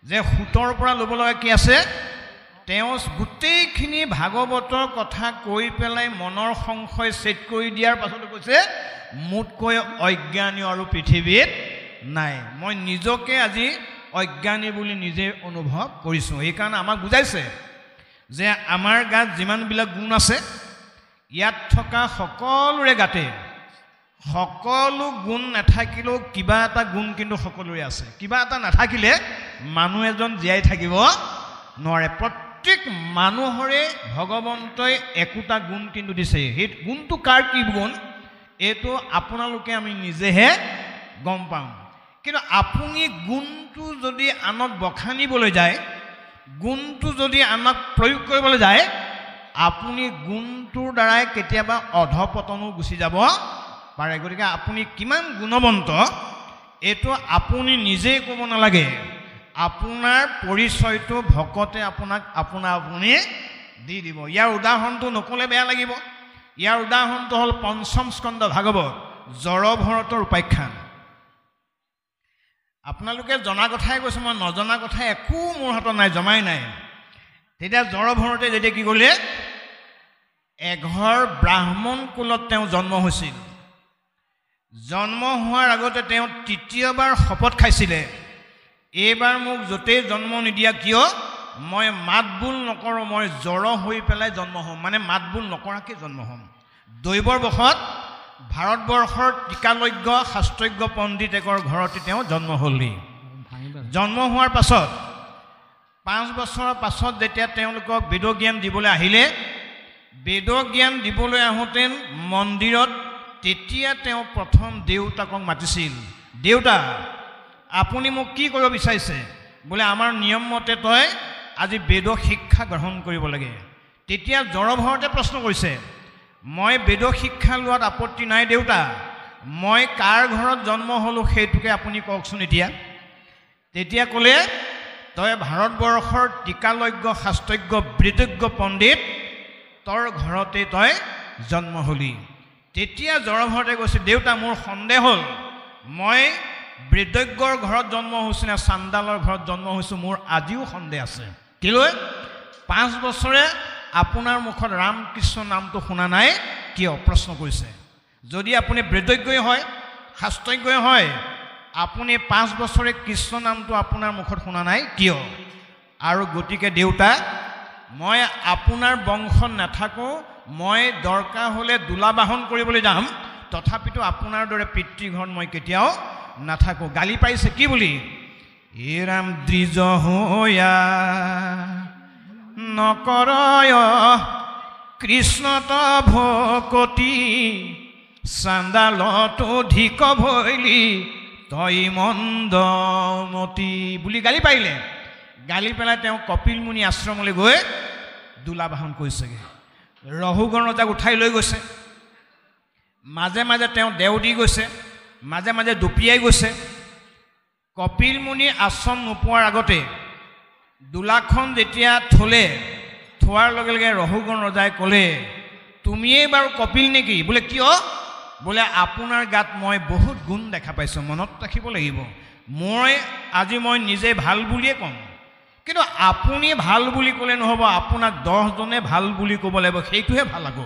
যে সুতৰ পৰা ল'ব লগা কি আছে তেওঁ গোটেইখিনি ভাগৱতৰ কথা কৈ পেলাই মনৰ সংশয় ছেট কৰি দিয়াৰ পাছতো কৈছে মোতকৈ অজ্ঞানী আৰু পৃথিৱীত নাই মই নিজকে আজি অজ্ঞানী বুলি নিজে অনুভৱ কৰিছোঁ সেইকাৰণে আমাক বুজাইছে যে আমাৰ গাত যিমানবিলাক গুণ আছে ইয়াত থকা সকলোৰে গাতে সকলো গুণ নাথাকিলেও কিবা এটা গুণ কিন্তু সকলোৰে আছে কিবা এটা নাথাকিলে মানুহ এজন জীয়াই থাকিব নোৱাৰে প্ৰত্যেক মানুহৰে ভগৱন্তই একোটা গুণ কিন্তু দিছে সেই গুণটো কাৰ কি গুণ এইটো আপোনালোকে আমি নিজেহে গম পাওঁ কিন্তু আপুনি গুণটো যদি আনক বখানিবলৈ যায় গুণটো যদি আনক প্ৰয়োগ কৰিবলৈ যায় আপুনি গুণটোৰ দ্বাৰাই কেতিয়াবা অধপতনো গুচি যাব পাৰে গতিকে আপুনি কিমান গুণৱন্ত এইটো আপুনি নিজেই ক'ব নালাগে আপোনাৰ পৰিচয়টো ভকতে আপোনাক আপুনি দি দিব ইয়াৰ উদাহৰণটো নক'লে বেয়া লাগিব ইয়াৰ উদাহৰণটো হ'ল পঞ্চম স্কন্ধ ভাগৱত জড়ভৰতৰ উপাখ্যান আপোনালোকে জনা কথাই কৈছে মই নজনা কথা একো মোৰ হাতত নাই জমাই নাই তেতিয়া জড়ভৰতে যেতিয়া কি কৰিলে এঘৰ ব্ৰাহ্মণ কুলত তেওঁ জন্ম হৈছিল জন্ম হোৱাৰ আগতে তেওঁ তৃতীয়বাৰ শপত খাইছিলে এইবাৰ মোক য'তেই জন্ম নিদিয়া কিয় মই মাত বোল নকৰোঁ মই জড় হৈ পেলাই জন্ম হ'ম মানে মাত বোল নকৰাকৈ জন্ম হ'ম দৈৱৰ বশত ভাৰতবৰ্ষৰ টিকালজ্ঞ শাস্ত্ৰজ্ঞ পণ্ডিত একৰ ঘৰতে তেওঁ জন্ম হ'লহি জন্ম হোৱাৰ পাছত 5 বছৰৰ পাছত যেতিয়া তেওঁলোকক বেদ জ্ঞান দিবলৈ আহিলে বেদ জ্ঞান দিবলৈ আহোঁতে মন্দিৰত তেতিয়া তেওঁ প্ৰথম দেউতাকক মাতিছিল দেউতা আপুনি মোক কি কৰিব বিচাৰিছে বোলে আমাৰ নিয়ম মতে তই আজি বেদ শিক্ষা গ্ৰহণ কৰিব লাগে তেতিয়া জড়ভৰতে প্ৰশ্ন কৰিছে মই বেদ শিক্ষা লোৱাত আপত্তি নাই দেউতা মই কাৰ ঘৰত জন্ম হ'লো সেইটোকে আপুনি কওকচোন এতিয়া তেতিয়া ক'লে তই ভাৰতবৰ্ষৰ টিকালজ্ঞ শাস্ত্ৰজ্ঞ বৃদ্ধজ্ঞ পণ্ডিত তোৰ ঘৰতে তই জন্ম হ'লি তেতিয়া জড়ভৰতে কৈছে দেউতা মোৰ সন্দেহ হ'ল মই বৃদ্ধজ্ঞৰ ঘৰত জন্ম হৈছোঁ নে চাণ্ডালৰ ঘৰত জন্ম হৈছোঁ মোৰ আজিও সন্দেহ আছে কেলৈ 5 বছৰে আপোনাৰ মুখত ৰামকৃষ্ণ নামটো শুনা নাই কিয় প্ৰশ্ন কৰিছে যদি আপুনি বৃদ্ধজ্ঞই হয় শাস্ত্ৰজ্ঞই হয় আপুনি 5 বছৰে কৃষ্ণ নামটো আপোনাৰ মুখত শুনা নাই কিয় আৰু গতিকে দেউতা মই আপোনাৰ বংশত নাথাকোঁ মই দৰকাৰ হ'লে দোলা বাহন কৰিবলৈ যাম তথাপিতো আপোনাৰ দৰে পিতৃঘৰত মই কেতিয়াও নাথাকোঁ গালি পাৰিছে কি বুলি হে ৰাম দ্বিজ হৈয়া নকৰয় কৃষ্ণত ভকতি চাণ্ডালত অধিক ভৈলি তই মন্দমতি বুলি গালি পাৰিলে গালি পেলাই তেওঁ কপিল মুনি আশ্ৰমলৈ গৈ দোলা বাহন কৰিছেগৈ ৰহুগণ ৰজাক উঠাই লৈ গৈছে মাজে মাজে তেওঁ দেও দি গৈছে মাজে মাজে দুপিয়াই গৈছে কপিল মুনি আশ্ৰম নোপোৱাৰ আগতে দোলাখন যেতিয়া থোৱাৰ লগে লগে ৰহুগণ ৰজাই ক'লে তুমিয়েই বাৰু কপিল নেকি বোলে কিয় বোলে আপোনাৰ গাত মই বহুত গুণ দেখা পাইছোঁ মনত ৰাখিব লাগিব আজি মই নিজে ভাল বুলিয়ে ক'ম কিন্তু আপুনি ভাল বুলি ক'লে নহ'ব আপোনাক 10 জনে ভাল বুলি ক'ব লাগিব সেইটোহে ভাল হ'ব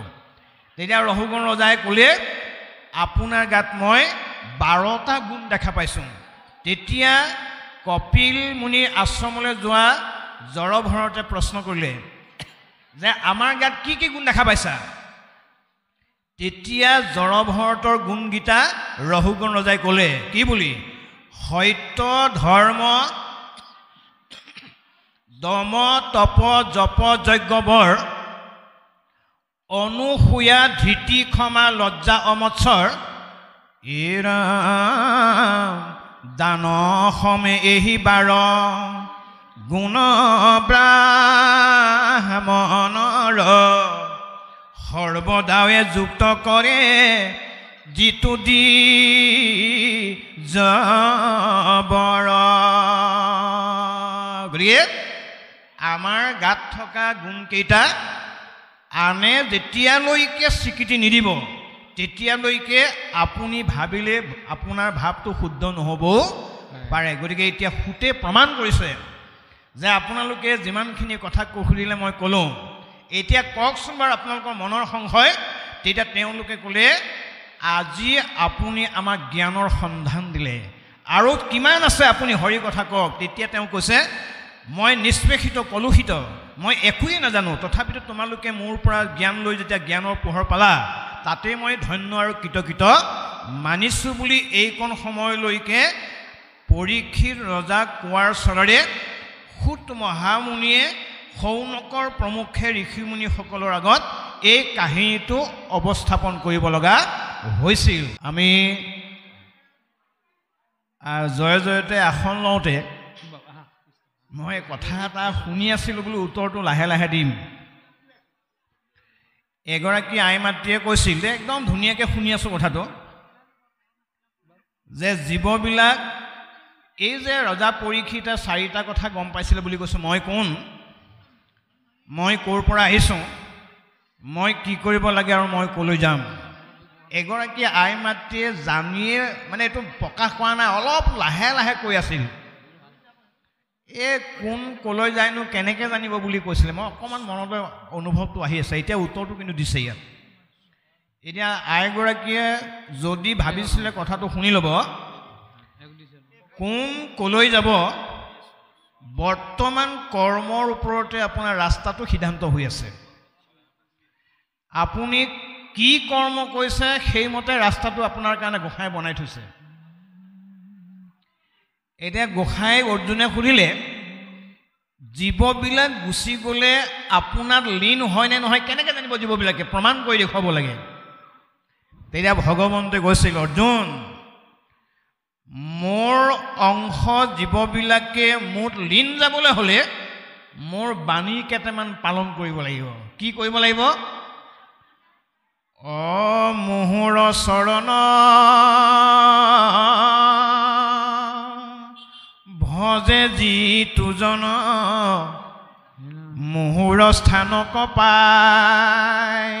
তেতিয়া ৰহুগণ ৰজাই ক'লে আপোনাৰ গাত মই 12টা গুণ দেখা পাইছোঁ তেতিয়া কপিল মুনি আশ্ৰমলৈ যোৱা জড়ভৰতে প্ৰশ্ন কৰিলে যে আমাৰ গাত কি কি গুণ দেখা পাইছা তেতিয়া জড়ভৰতৰ গুণগীতা ৰহুগণ ৰজাই ক'লে কি বুলি সত্য ধৰ্ম দম তপ জপ যজ্ঞ বৰ অনুসূয়া ধৃতি ক্ষমা লজ্জা অমৎসৰ দান সমে এহি বাৰ গুণ ব্ৰাহ্মণৰ সৰ্বদাৱে যুক্ত কৰে যিটো দি জবৰ গতিকে আমাৰ গাত থকা গুণকেইটা আনে যেতিয়ালৈকে স্বীকৃতি নিদিব তেতিয়ালৈকে আপুনি ভাবিলে আপোনাৰ ভাৱটো শুদ্ধ নহ'বও পাৰে গতিকে এতিয়া সুতে প্ৰমাণ কৰিছে যে আপোনালোকে যিমানখিনি কথা সুধিলে মই ক'লোঁ, এতিয়া কওকচোন বাৰু আপোনালোকৰ মনৰ সংশয়। তেতিয়া তেওঁলোকে ক'লে, আজি আপুনি আমাক জ্ঞানৰ সন্ধান দিলে, আৰু কিমান আছে আপুনি হৰি কথা কওক। তেতিয়া তেওঁ কৈছে, মই নিষ্পেষিত কলুষিত, মই একোৱেই নাজানো, তথাপিতো তোমালোকে মোৰ পৰা জ্ঞান লৈ যেতিয়া জ্ঞানৰ পোহৰ পালা, তাতে মই ধন্য আৰু কৃতকৃত মানিছোঁ বুলি এইকণ সময়লৈকে পৰীক্ষিত ৰজা কোৱাৰ চলেৰে সুত মহামুনিয়ে শৌনকৰ প্ৰমুখে ঋষিমুনিসকলৰ আগত এই কাহিনীটো অৱস্থাপন কৰিব লগা হৈছিল। আমি জয় জয়তে আসন লওঁতে মই কথা এটা শুনি আছিলোঁ বোলো, উত্তৰটো লাহে লাহে দিম। এগৰাকী আই মাতৃয়ে কৈছিল, যে একদম ধুনীয়াকৈ শুনি আছোঁ কথাটো, যে জীৱবিলাক এই যে ৰজা পৰীক্ষিতে 4টা কথা গম পাইছিলে বুলি কৈছোঁ। মই কোন, মই ক'ৰ পৰা আহিছোঁ, মই কি কৰিব লাগে আৰু মই ক'লৈ যাম। এগৰাকী আই মাতৃয়ে জানিয়ে মানে এইটো প্ৰকাশ কৰা নাই, অলপ লাহে লাহে কৈ আছিল। এই কোন ক'লৈ যায়নো কেনেকৈ জানিব বুলি কৈছিলে। মই অকণমান মনলৈ অনুভৱটো আহি আছে। এতিয়া উত্তৰটো কিন্তু দিছে ইয়াত। এতিয়া আইগৰাকীয়ে যদি ভাবিছিলে কথাটো শুনি ল'ব, কোন ক'লৈ যাব, বৰ্তমান কৰ্মৰ ওপৰতে আপোনাৰ ৰাস্তাটো সিদ্ধান্ত হৈ আছে। আপুনি কি কৰ্ম কৰিছে সেইমতে ৰাস্তাটো আপোনাৰ কাৰণে গোসাঁই বনাই থৈছে। এতিয়া গোসাঁই অৰ্জুনে সুধিলে, জীৱবিলাক গুচি গ'লে আপোনাত লীন হয়নে নহয় কেনেকৈ জানিব জীৱবিলাকে, প্ৰমাণ কৰি দেখুৱাব লাগে। তেতিয়া ভগৱন্তে কৈছিল, অৰ্জুন, মোৰ অংশ জীৱবিলাকে মোৰ লীন যাবলৈ হ'লে মোৰ বাণী কেইটামান পালন কৰিব লাগিব। কি কৰিব লাগিব? মোহৰ চৰণ ভজে যিতুজন, মোহৰ স্থানক পাই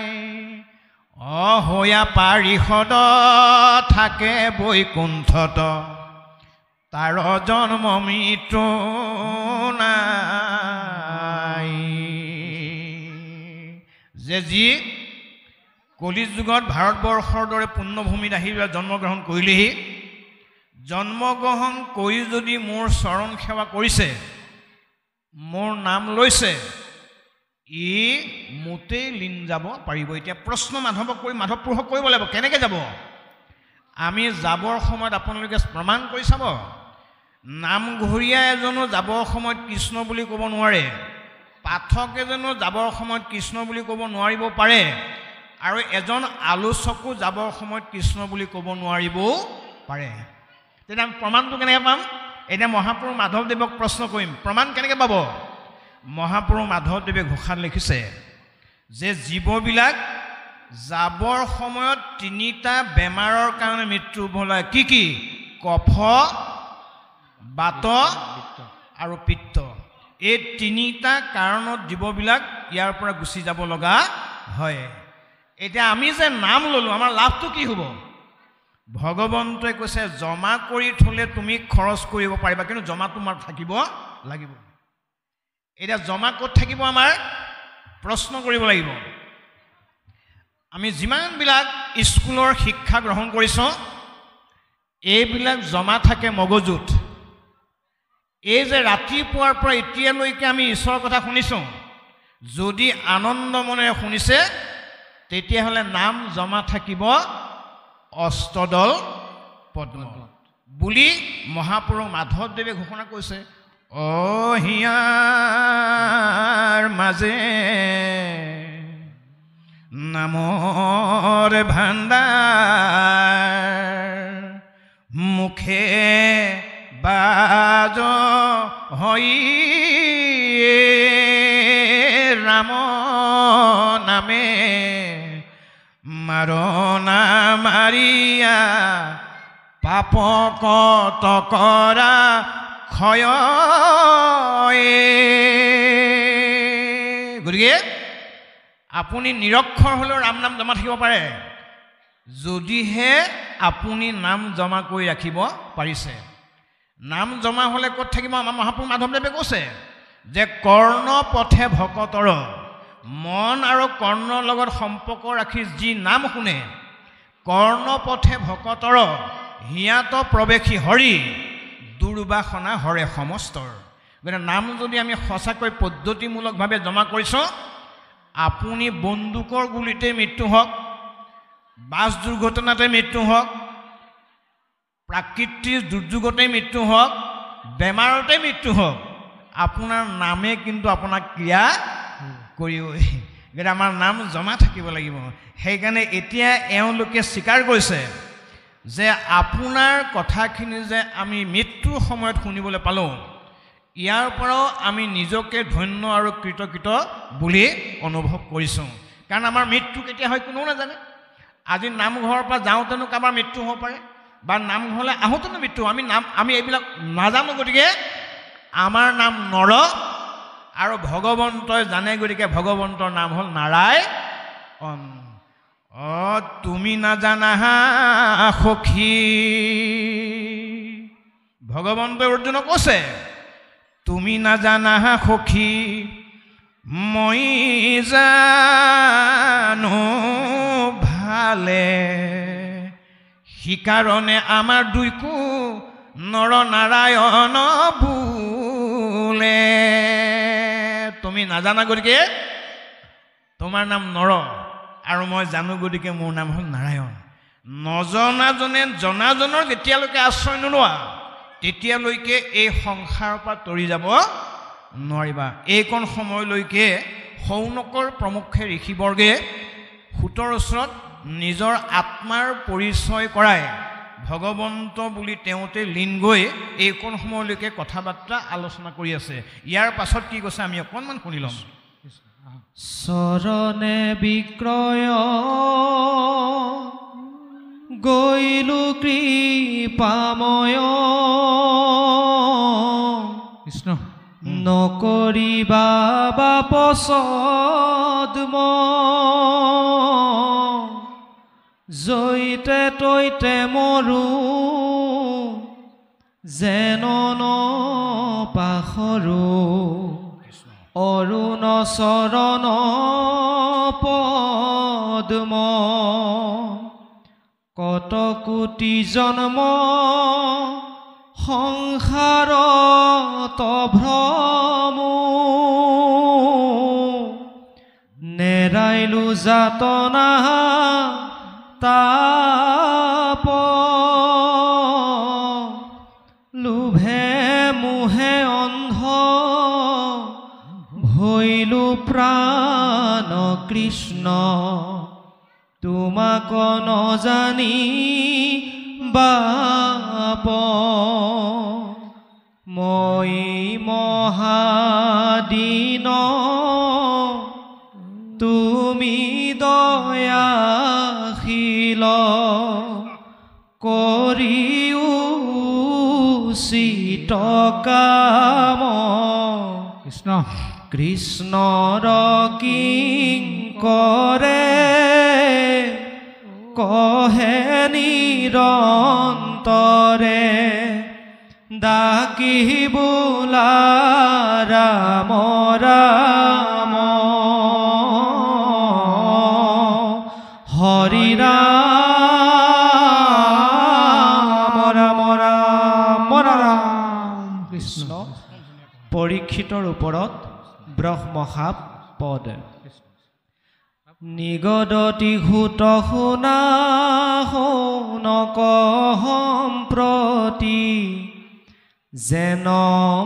অহয়া পাৰিষদ থাকে বৈকুণ্ঠত, তাৰ জন্ম মৃত্যু নাই। যে যি কলিযুগত ভাৰতবৰ্ষৰ দৰে পুণ্যভূমিত আহি জন্মগ্ৰহণ কৰিলেহি, জন্মগ্ৰহণ কৰি যদি মোৰ চৰণ সেৱা কৰিছে, মোৰ নাম লৈছে, ই মোতেই লীন যাব পাৰিব। এতিয়া প্ৰশ্ন মাধৱক কৰি মাধৱপুৰুষক কৰিব লাগিব, কেনেকৈ যাব? আমি যাবৰ সময়ত আপোনালোকে প্ৰমাণ কৰি চাব, নামঘৰীয়া এজনো যাবৰ সময়ত কৃষ্ণ বুলি ক'ব নোৱাৰে, পাঠক এজনো যাবৰ সময়ত কৃষ্ণ বুলি ক'ব নোৱাৰিব পাৰে, আৰু এজন আলোচকো যাবৰ সময়ত কৃষ্ণ বুলি ক'ব নোৱাৰিবও পাৰে। তেতিয়া আমি প্ৰমাণটো কেনেকৈ পাম? এতিয়া মহাপুৰুষ মাধৱদেৱক প্ৰশ্ন কৰিম, প্ৰমাণ কেনেকৈ পাব? মহাপুৰুষ মাধৱদেৱে ঘোষাত লিখিছে যে জীৱবিলাক যাবৰ সময়ত 3টা বেমাৰৰ কাৰণে মৃত্যু হ'ব লাগে। কি কি? কফ, বাত আৰু পিত্ত। এই 3টা কাৰণত জীৱবিলাক ইয়াৰ পৰা গুচি যাব লগা হয়। এতিয়া আমি যে নাম ল'লোঁ, আমাৰ লাভটো কি হ'ব? ভগৱন্তই কৈছে, জমা কৰি থ'লে তুমি খৰচ কৰিব পাৰিবা, কিন্তু জমা তোমাৰ থাকিব লাগিব। এতিয়া জমা ক'ত থাকিব? আমাৰ প্ৰশ্ন কৰিব লাগিব। আমি যিমানবিলাক স্কুলৰ শিক্ষা গ্ৰহণ কৰিছোঁ, এইবিলাক জমা থাকে মগজুত। এই যে ৰাতিপুৱাৰ পৰা এতিয়ালৈকে আমি ঈশ্বৰৰ কথা শুনিছোঁ, যদি আনন্দ মনেৰে শুনিছে, তেতিয়াহ'লে নাম জমা থাকিব অষ্টদল পদ্ম বুলি মহাপুৰুষ মাধৱদেৱে ঘোষণা কৰিছে। হিয়াৰ মাজে নামৰ ভাণ্ডাৰ, মুখে বাজ হৈ ৰাম নামে, মাৰণা মাৰিয়া পাপ কত কৰা ক্ষয়। গতিকে আপুনি নিৰক্ষৰ হ'লেও ৰাম নাম জমা থাকিব পাৰে, যদিহে আপুনি নাম জমা কৰি ৰাখিব পাৰিছে। নাম জমা হ'লে ক'ত থাকিব? আমাৰ মহাপুৰুষ মাধৱদেৱে কৈছে, যে কৰ্ণ পথে ভকতৰ মন আৰু কৰ্ণৰ লগত সম্পৰ্ক ৰাখি যি নাম শুনে কৰ্ণ পথে ভকতৰ হিয়াত প্ৰৱেশী হৰি দুৰ্বাসনা হৰে সমস্তৰ। গতিকে নাম যদি আমি সঁচাকৈ পদ্ধতিমূলকভাৱে জমা কৰিছোঁ, আপুনি বন্দুকৰ গুলিতে মৃত্যু হওক, বাছ দুৰ্ঘটনাতে মৃত্যু হওক, প্ৰাকৃতিক দুৰ্যোগতে মৃত্যু হওক, বেমাৰতে মৃত্যু হওক, আপোনাৰ নামে কিন্তু আপোনাক ক্ৰিয়া কৰিবই। গতিকে আমাৰ নাম জমা থাকিব লাগিব। সেইকাৰণে এতিয়া এওঁলোকে স্বীকাৰ কৰিছে যে আপোনাৰ কথাখিনি যে আমি মৃত্যুৰ সময়ত শুনিবলৈ পালোঁ, ইয়াৰ পৰাও আমি নিজকে ধন্য আৰু কৃতকৃত বুলি অনুভৱ কৰিছোঁ। কাৰণ আমাৰ মৃত্যু কেতিয়া হয় কোনেও নাজানে। আজি নামঘৰৰ পৰা যাওঁতেনো কাৰোবাৰ মৃত্যু হ'ব পাৰে, বা নামঘৰলৈ আহোঁতেনো মৃত্যু। আমি এইবিলাক নাজানো, গতিকে আমাৰ নাম নৰ আৰু ভগৱন্তই জানে, গতিকে ভগৱন্তৰ নাম হ'ল নাৰায়ণ। তুমি নাজানা সখী, ভগৱন্তই অৰ্জুনক কৈছে তুমি নাজানা সখী মই জানো ভালে, সিকাৰণে আমাৰ দুইকো নৰ নাৰায়ণ বোলে। তুমি নাজানা গতিকে তোমাৰ নাম নৰ, আৰু মই জানো গতিকে মোৰ নাম হ'ল নাৰায়ণ। নজনাজনে জনাজনৰ যেতিয়ালৈকে আশ্ৰয় নোলোৱা তেতিয়ালৈকে এই সংসাৰৰ পৰা তৰি যাব নোৱাৰিবা। এইকণ সময়লৈকে শৌনকৰ প্ৰমুখ্যে ঋষিবৰ্গে সুতৰ ওচৰত নিজৰ আত্মাৰ পৰিচয় কৰাই ভগৱন্ত বুলি তেওঁতে লীন গৈ এইকণ সময়লৈকে কথা বাৰ্তা আলোচনা কৰি আছে। ইয়াৰ পাছত কি কৈছে আমি অকণমান শুনি ল'ম। চৰণে বিক্ৰয় গৈলো কৃপাময়, কৃষ্ণ নকৰিবা বাপচদ জৈতে তৈতে মৰো যেন পাখৰো, অৰুণ চৰণ পদ্ম কত কোটি জন্ম সংসাৰত ভ্ৰম, নেৰাইলো যাতনা তাপ, লোভে মোহে অন্ধ ভৈলো প্ৰাণ কৃষ্ণ, তোমাক নজানি বাপ, মই মহাদীন তুমি দয়াশীল, কৰি উচিত কাম, কৃষ্ণ কৃষ্ণৰ কিংকৰে কহে নিৰন্তৰে, ডাকি বোলা ৰাম ৰাম হৰি ৰাম ৰাম ৰাম ৰাম কৃষ্ণ। পৰীক্ষিতৰ ওপৰত ব্ৰহ্মশাপ পদ নিগদতি হুত শুনা শৌনক সম্প্ৰতি, যেন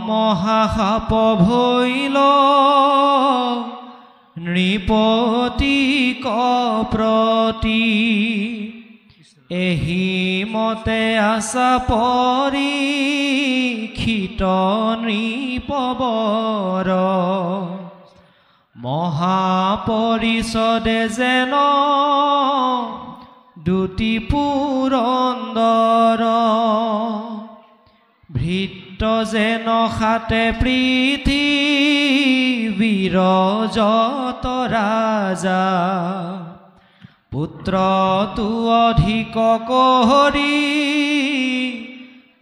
মহাসাপ ভৈল নৃপতি কপ্ৰতি, এহি মতে আশা পৰীক্ষিত নৃপবৰ, মহাপৰিষদে যেন দুটি পুৰন্দৰ, ভৃত্য যেন খাতে পৃথিৱীৰ যত ৰাজা, পুত্ৰটো অধিক কৰি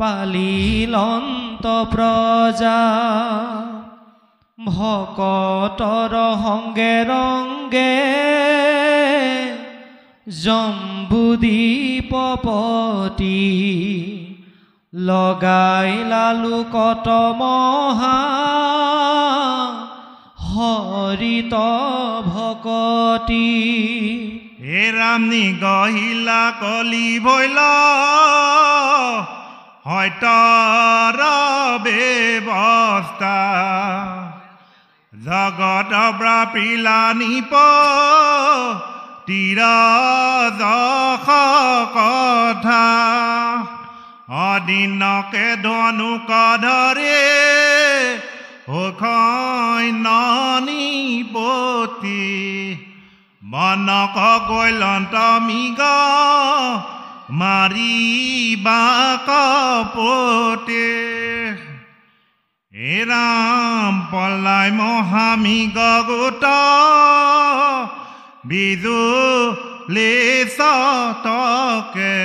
পালিলন্ত প্ৰজা, ভকতৰ সংগে ৰংগে জম্বুদ্বীপপতি লগাই লালু কত মহা হৰিত ভকতি হে ৰাম নিগহিলা কলি ভৈল হয়তৰ ব্যৱস্থা জগত ব্ৰাপিলা নিপ তীৰ যশ কথা অদিনকে ধনুক ধৰে ননিপতি মনক গৈলন্ত মিগ মাৰিবা কপতে হে ৰাম পলাই মহামিগ গোট বিজুলি চতকে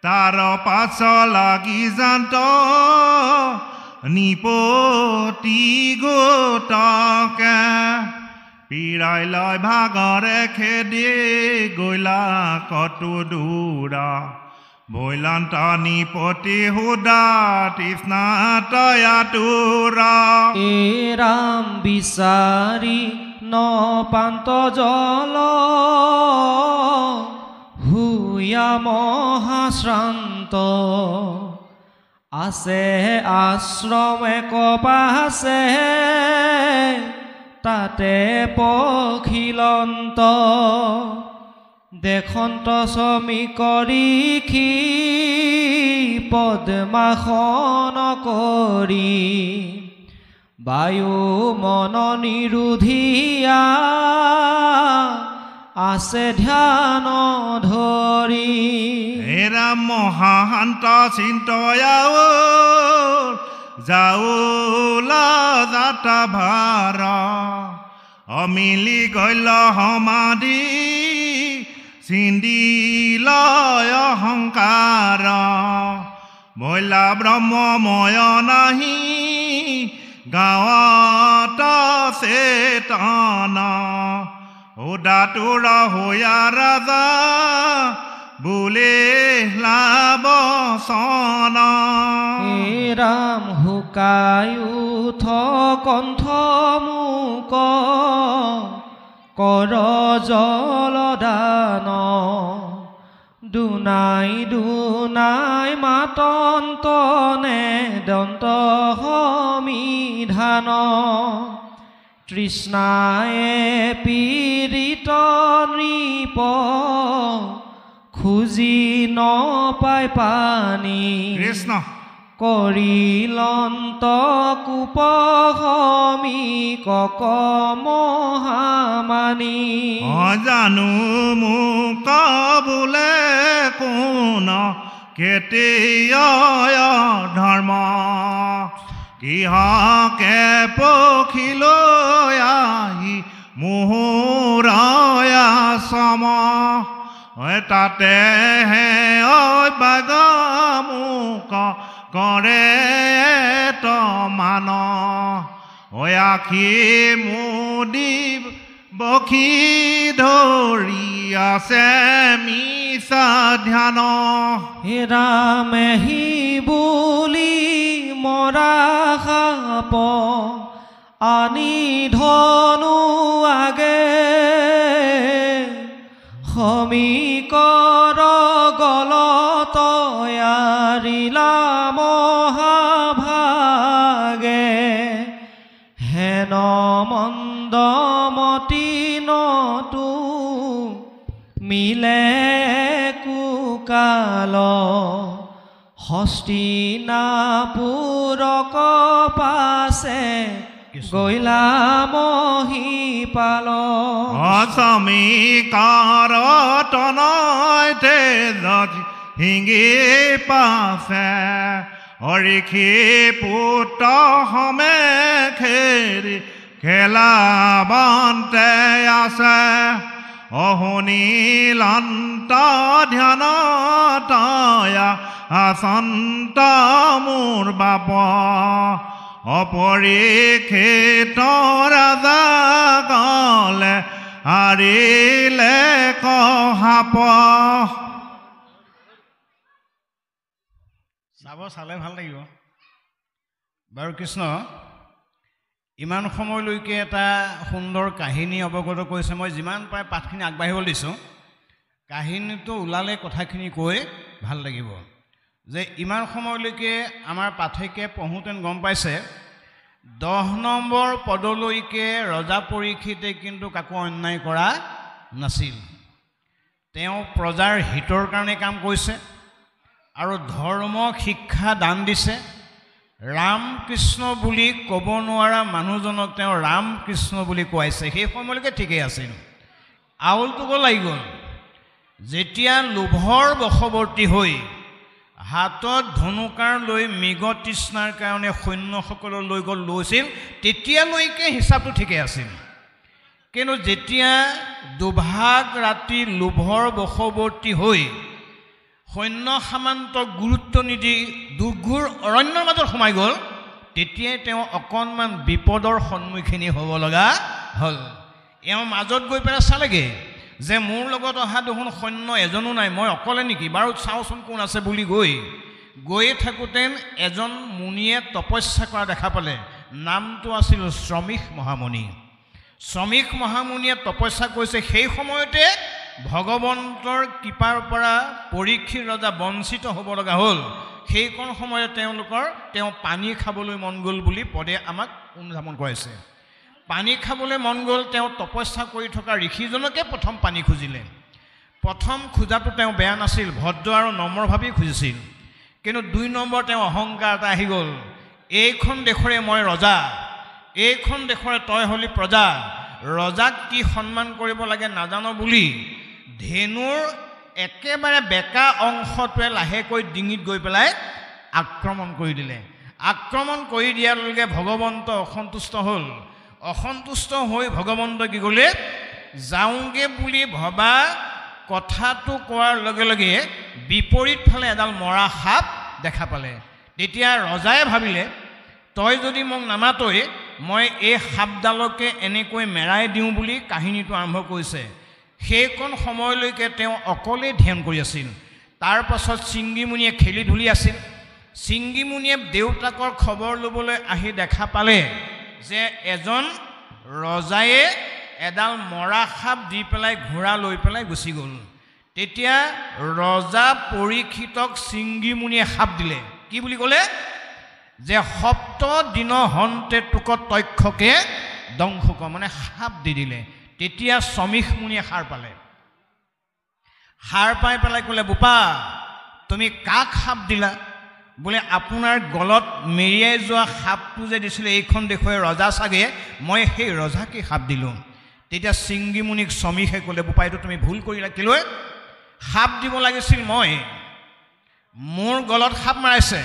তাৰ পাছ লাগি যান্ত নিপতি গোটকে পীৰাই লৈ ভাগৰে খেদি গৈলা কতো দূৰা ভৈলন্ত নিপতি সুদা তৃষ্ণা তয়াতুৰা এ ৰাম বিচাৰি নপান্ত জল হুয়া মহাশ্ৰান্ত আছে আশ্ৰম এক পাছে তাতে পখিলন্ত দেখন্ত শ্ৰমিকৰিখি পদ্মাসন কৰি বায়ু মন নিৰোধিয়া আছে ধ্যান ধৰি হে ৰাম মহান্ত চিন্তয়াও যাওলা যাতা ভাৰ অমিলি গৈল সমাধি চিন্দিলয় অহংকাৰ মইলা ব্ৰহ্মময় নাহি গাঁৱত চেতন উদাতুৰ হৈয়া ৰাজা বোলে লাবচন হে ৰাম শুকাই উঠ কণ্ঠ মুক কৰ জলদান দুনাই দুনাই মাতন্তনে দন্ত সমিধান তৃষ্ণায়ে পীড়িত নৃপ খুজি নপাই পানী কৃষ্ণ কৰিলন্ত কূপ সমিকক মহামানী অজানো মোক বোলে কোন কেতিয়া ধৰ্ম কিহকে পখিলৈ আহি মোহৰায়া সম তাতে হে বাগামুক কৰে তমান আখি মুদি বখি ধৰি আছে মিছা ধ্যান হে ৰামেহি বুলি মৰা সাপ আনি ধনু আগে সমীকৰ গলতয়াৰিলা মহাভাগে হেন মন্দমতি নতু মিলে কুকাল হস্তিনাপুৰক পাছে গৈলা মহিপাল অসমীকাৰ তনয় তেজ হিঙি পাছে হৰিষি পুত্ৰ সমেখেৰি খেলা বন্তে আছে অহুনীলন্ত ধ্যান তয়া আসন্ত মোৰ বাপ অপৰীক্ষিত ৰাজা গলে আৰিলে কহাপ চালে ভাল লাগিব বাৰু কৃষ্ণ ইমান সময়লৈকে এটা সুন্দৰ কাহিনী অৱগত কৰিছে মই যিমান পাৰে পাঠখিনি আগবাঢ়িব দিছোঁ কাহিনীটো ওলালে কথাখিনি কৈ ভাল লাগিব যে ইমান সময়লৈকে আমাৰ পাঠকে পঢ়োঁতেন গম পাইছে 10 নম্বৰ পদলৈকে ৰজা পৰীক্ষিতে কিন্তু কাকো অন্যায় কৰা নাছিল তেওঁ প্ৰজাৰ হিতৰ কাৰণে কাম কৰিছে আৰু ধৰ্ম শিক্ষা দান দিছে ৰাম কৃষ্ণ বুলি ক'ব নোৱাৰা মানুহজনক তেওঁ ৰাম কৃষ্ণ বুলি কোৱাইছে সেই সময়লৈকে ঠিকেই আছিল আউলটো লাগি গ'ল যেতিয়া লোভৰ বশৱৰ্তী হৈ হাতত ধনুকাৰ লৈ মৃগ তৃষ্ণাৰ কাৰণে সৈন্যসকলক লৈ গ'ল লৈছিল তেতিয়ালৈকে হিচাপটো ঠিকেই আছিল কিন্তু যেতিয়া দুভাগ ৰাতি লোভৰ বশৱৰ্তী হৈ সৈন্য সামান্তক গুৰুত্ব নিদি দুৰ্ঘোৰ অৰণ্যৰ মাজত সোমাই গ'ল তেতিয়াই তেওঁ অকণমান বিপদৰ সন্মুখীন হ'ব লগা হ'ল এওঁ মাজত গৈ পেলাই চালেগৈ যে মোৰ লগত অহা দেখোন সৈন্য এজনো নাই মই অকলে নেকি বাৰু চাওঁচোন কোন আছে বুলি গৈয়ে থাকোঁতে এজন মুনিয়ে তপস্যা কৰা দেখা পালে নামটো আছিল শ্ৰমিক মহামুনি শ্ৰমিক মহামুনিয়ে তপস্যা কৰিছে সেই সময়তে ভগৱন্তৰ কৃপাৰ পৰা পৰীক্ষিত ৰজা বঞ্চিত হ'ব লগা হ'ল সেইকণ সময়তে তেওঁ পানী খাবলৈ মন গ'ল বুলি পদে আমাক অনুধাৱন কৰাইছে পানী খাবলৈ মন গ'ল তেওঁ তপস্যা কৰি থকা ঋষিজনকে প্ৰথম পানী খুজিলে প্ৰথম খোজাটো তেওঁ বেয়া নাছিল ভদ্ৰ আৰু নম্ৰ ভাবি খুজিছিল কিন্তু 2 নম্বৰ তেওঁ অহংকাৰ এটা আহি গ'ল এইখন দেশৰে মই ৰজা এইখন দেশৰে তই হলি প্ৰজা ৰজাক কি সন্মান কৰিব লাগে নাজানো বুলি ধেনুৰ একেবাৰে বেকা অংশটোৱে লাহেকৈ ডিঙিত গৈ পেলাই আক্ৰমণ কৰি দিলে আক্ৰমণ কৰি দিয়াৰ লগে ভগৱন্ত অসন্তুষ্ট হ'ল অসন্তুষ্ট হৈ ভগৱন্ত কি ক'লে যাওঁগে বুলি ভবা কথাটো কোৱাৰ লগে লগে বিপৰীত ফালে এডাল মৰা সাপ দেখা পালে তেতিয়া ৰজাই ভাবিলে তই যদি মোক নামাতই মই এই সাপডালকে এনেকৈ মেৰাই দিওঁ বুলি কাহিনীটো আৰম্ভ কৰিছে সেইকণ সময়লৈকে তেওঁ অকলে ধ্যান কৰি আছিল তাৰ পাছত সিংগীমুনিয়ে খেলি ধুলি আছিল সিংগীমুনিয়ে দেউতাকৰ খবৰ ল'বলৈ আহি দেখা পালে যে এজন ৰজায়ে এডাল মৰা সাপ দি পেলাই ঘোঁৰা লৈ পেলাই গুচি গ'ল তেতিয়া ৰজা পৰীক্ষিতক সিংগীমুনিয়ে সাপ দিলে কি বুলি ক'লে যে সপ্ত দিন হন্তে তোক তক্ষকে দংশ কৰ মানে সাপ দি দিলে তেতিয়া শ্ৰমিক মুনিয়ে সাৰ পাই পেলাই ক'লে বোপা তুমি কাক সাপ দিলা বোলে আপোনাৰ গলত মেৰিয়াই যোৱা সাপটো যে দিছিলে এইখন দেখুৱাই ৰজা চাগে মই সেই ৰজাকে সাপ দিলোঁ তেতিয়া সিংগীমুনিক শ্ৰমিকে ক'লে বোপা এইটো তুমি ভুল কৰিলা কেলৈ সাপ দিব লাগিছিল মই মোৰ গলত সাপ মাৰাইছে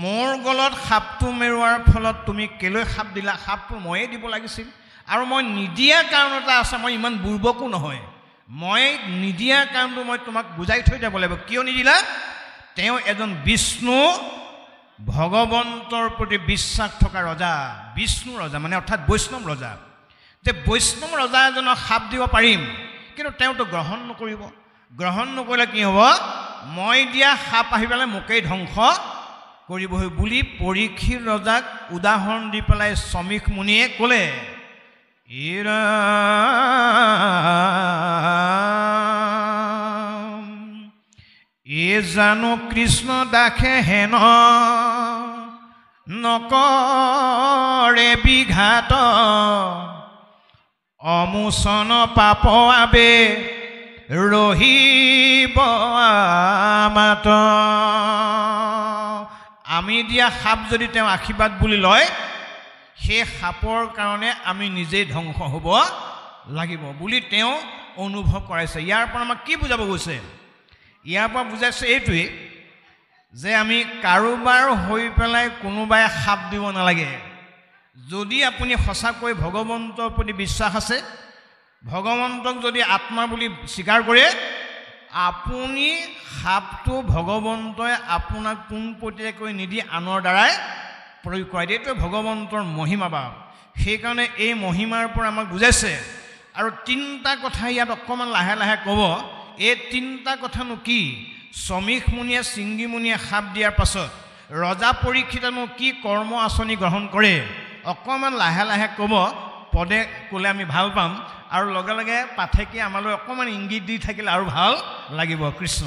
মোৰ গলত সাপটো মেৰুৱাৰ ফলত তুমি কেলৈ সাপ দিলা সাপটো ময়ে দিব লাগিছিল আৰু মই নিদিয়া কাৰণ এটা আছে মই ইমান বুৰ্বকো নহয় মই নিদিয়া কাৰণটো মই তোমাক বুজাই থৈ যাব লাগিব কিয় নিদিলা তেওঁ এজন বিষ্ণু ভগৱন্তৰ প্ৰতি বিশ্বাস থকা ৰজা বিষ্ণু ৰজা মানে অৰ্থাৎ বৈষ্ণৱ ৰজা যে বৈষ্ণৱ ৰজা এজনক সাপ দিব পাৰিম কিন্তু তেওঁতো গ্ৰহণ নকৰিব গ্ৰহণ নকৰিলে কি হ'ব মই দিয়া সাপ আহি পেলাই মোকেই ধ্বংস কৰিবহি বুলি পৰীক্ষিত ৰজাক উদাহৰণ দি পেলাই শ্ৰমিক মুনিয়ে ক'লে এ জানো কৃষ্ণ দাসে হেন নকৰে বিঘাত অমোচন পাপ আবে ৰহিব মাত আমি দিয়া সাপ যদি তেওঁ আশীৰ্বাদ বুলি লয় সেই সাপৰ কাৰণে আমি নিজেই ধ্বংস হ'ব লাগিব বুলি তেওঁ অনুভৱ কৰাইছে ইয়াৰ পৰা আমাক কি বুজাব গৈছে ইয়াৰ পৰা বুজাইছে এইটোৱেই যে আমি কাৰোবাৰ হৈ পেলাই কোনোবাই সাপ দিব নালাগে যদি আপুনি সঁচাকৈ ভগৱন্তৰ প্ৰতি বিশ্বাস আছে ভগৱন্তক যদি আত্মা বুলি স্বীকাৰ কৰে আপুনি সাপটো ভগৱন্তই আপোনাক পোনপটীয়াকৈ নিদি আনৰ দ্বাৰাই প্ৰয়োগ কৰা এইটো ভগৱন্তৰ মহিমা বা সেইকাৰণে এই মহিমাৰ পৰা আমাক বুজাইছে আৰু তিনিটা কথা ইয়াত অকণমান লাহে লাহে ক'ব এই তিনিটা কথানো কি শ্ৰমিক মুনিয়ে চিংগি মুনিয়ে সাপ দিয়াৰ পাছত ৰজা পৰীক্ষিতেনো কি কৰ্ম আঁচনি গ্ৰহণ কৰে অকণমান লাহে লাহে ক'ব পদে ক'লে আমি ভাল পাম আৰু লগে লগে পাঠকে আমালৈ অকণমান ইংগিত দি থাকিলে আৰু ভাল লাগিব কৃষ্ণ